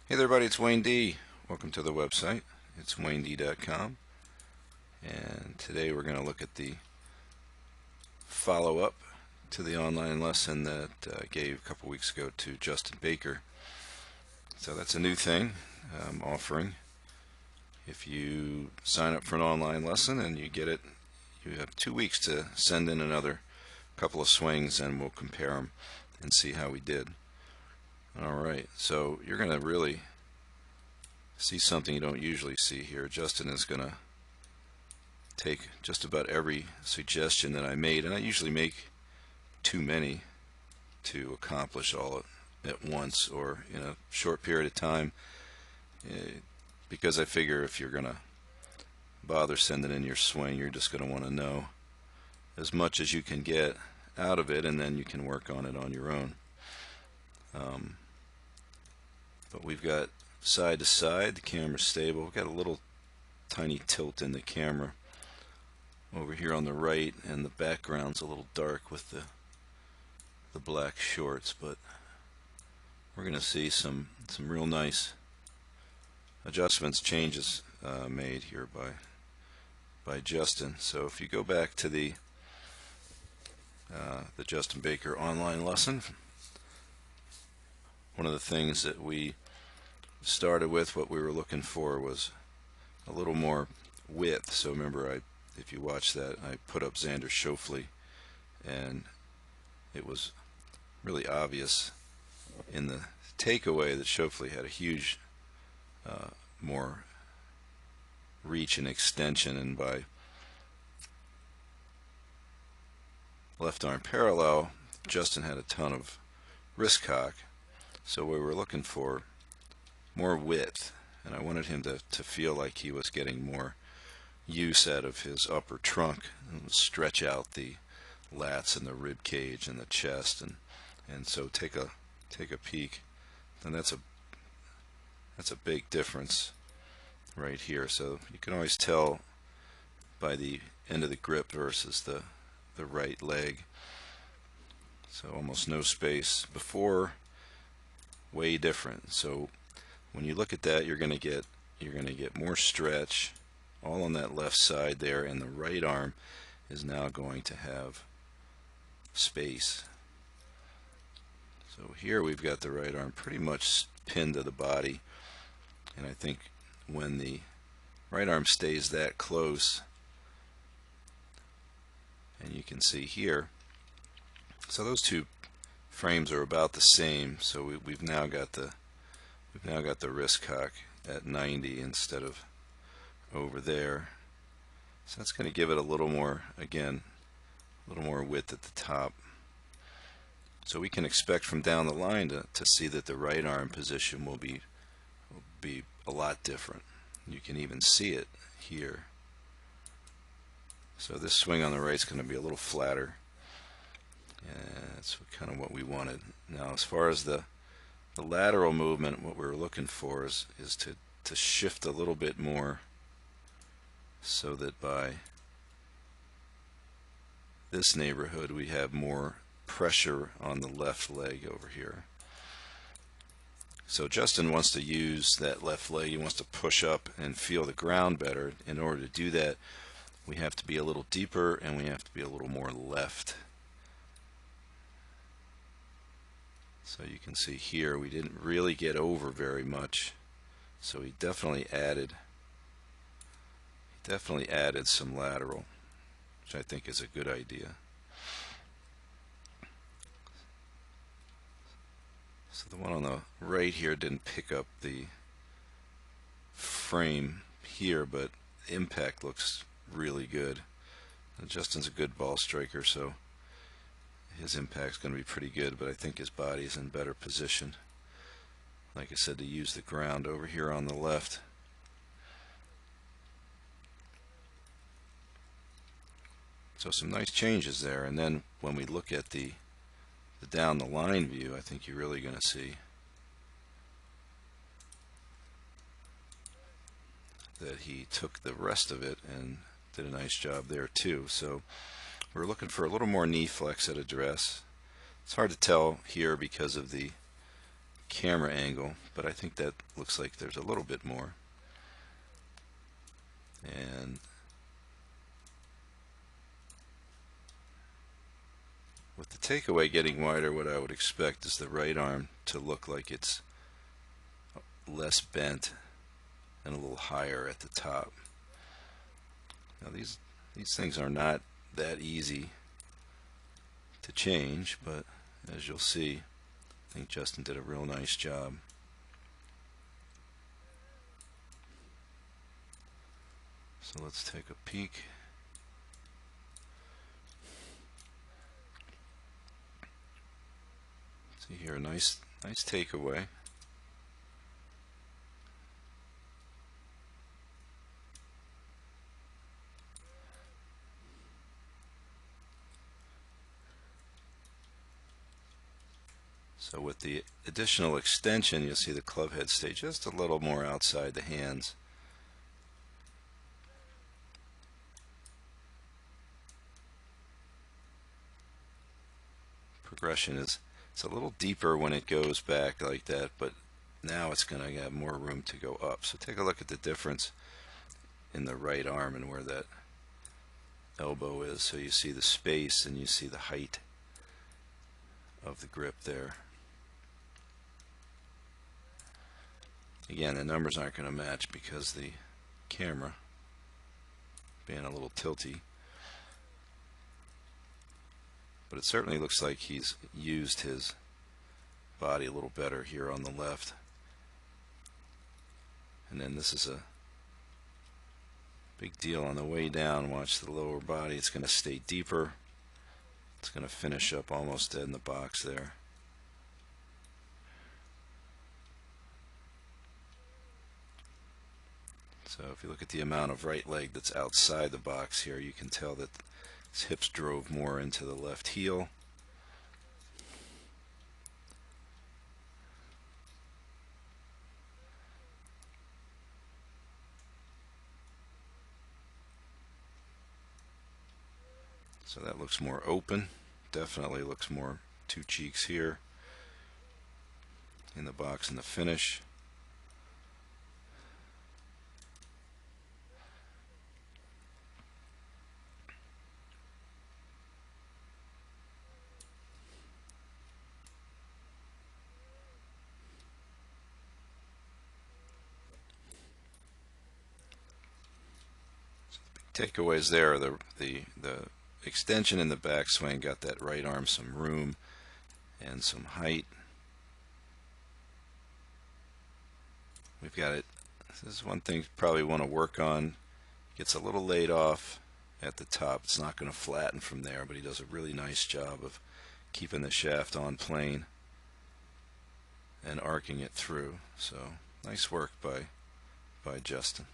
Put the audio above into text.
Hey there, everybody, it's Wayne D. Welcome to the website. It's WayneD.com. And today we're going to look at the follow-up to the online lesson that I gave a couple weeks ago to Justin Baker. So that's a new thing I'm offering. If you sign up for an online lesson and you get it, you have 2 weeks to send in another couple of swings and we'll compare them and see how we did. Alright, so you're going to really see something you don't usually see here. Justin is going to take just about every suggestion that I made, and I usually make too many to accomplish all at once or in a short period of time, because I figure if you're going to bother sending in your swing, you're just going to want to know as much as you can get out of it, and then you can work on it on your own. But we've got side to side, the camera's stable. We've got a little tiny tilt in the camera over here on the right, and the background's a little dark with the black shorts, but we're going to see some real nice adjustments, changes made here by Justin. So if you go back to the Justin Baker online lesson, one of the things that we started with, what we were looking for, was a little more width. So remember, if you watch that, I put up Xander Schauffele, and it was really obvious in the takeaway that Schauffele had a huge more reach and extension, and by left arm parallel, Justin had a ton of wrist cock. So we were looking for more width, and I wanted him to feel like he was getting more use out of his upper trunk and stretch out the lats and the rib cage and the chest, and so take a peek, and that's a big difference right here. So you can always tell by the end of the grip versus the right leg. So almost no space before, way different. So when you look at that, you're going to get more stretch all on that left side there, and the right arm is now going to have space. So here we've got the right arm pretty much pinned to the body, and I think when the right arm stays that close, and you can see here, so those two frames are about the same. So we've now got the wrist cock at 90 instead of over there. So that's going to give it a little more, again, a little more width at the top. So we can expect from down the line to see that the right arm position will be a lot different. You can even see it here. So this swing on the right is going to be a little flatter. And that's kind of what we wanted. Now, as far as the lateral movement, what we're looking for is to shift a little bit more, so that by this neighborhood we have more pressure on the left leg over here. So Justin wants to use that left leg. He wants to push up and feel the ground better. In order to do that, we have to be a little deeper and we have to be a little more left. So you can see here we didn't really get over very much, so he definitely added some lateral, which I think is a good idea. So the one on the right here didn't pick up the frame here, but impact looks really good. And Justin's a good ball striker, so his impact's going to be pretty good, but I think his body is in better position, like I said, to use the ground over here on the left. So some nice changes there, and then when we look at the down the line view, I think you're really going to see that he took the rest of it and did a nice job there too. So we're looking for a little more knee flex at address. It's hard to tell here because of the camera angle, but I think that looks like there's a little bit more. And with the takeaway getting wider, what I would expect is the right arm to look like it's less bent and a little higher at the top. Now these things are not that easy to change, but as you'll see, I think Justin did a real nice job. So let's take a peek. See here, a nice takeaway. So with the additional extension, you'll see the club head stay just a little more outside the hands. Progression is, it's a little deeper when it goes back like that, but now it's going to have more room to go up. So take a look at the difference in the right arm and where that elbow is. So you see the space and you see the height of the grip there. Again, the numbers aren't going to match because the camera being a little tilty, but it certainly looks like he's used his body a little better here on the left. And then this is a big deal on the way down. Watch the lower body, it's going to stay deeper. It's going to finish up almost dead in the box there. So if you look at the amount of right leg that's outside the box here, you can tell that his hips drove more into the left heel. So that looks more open. Definitely looks more two cheeks here in the box in the finish. Takeaways there are the extension in the backswing got that right arm some room and some height. We've got it. This is one thing you probably want to work on. Gets a little laid off at the top. It's not going to flatten from there, but he does a really nice job of keeping the shaft on plane and arcing it through. So nice work by Justin.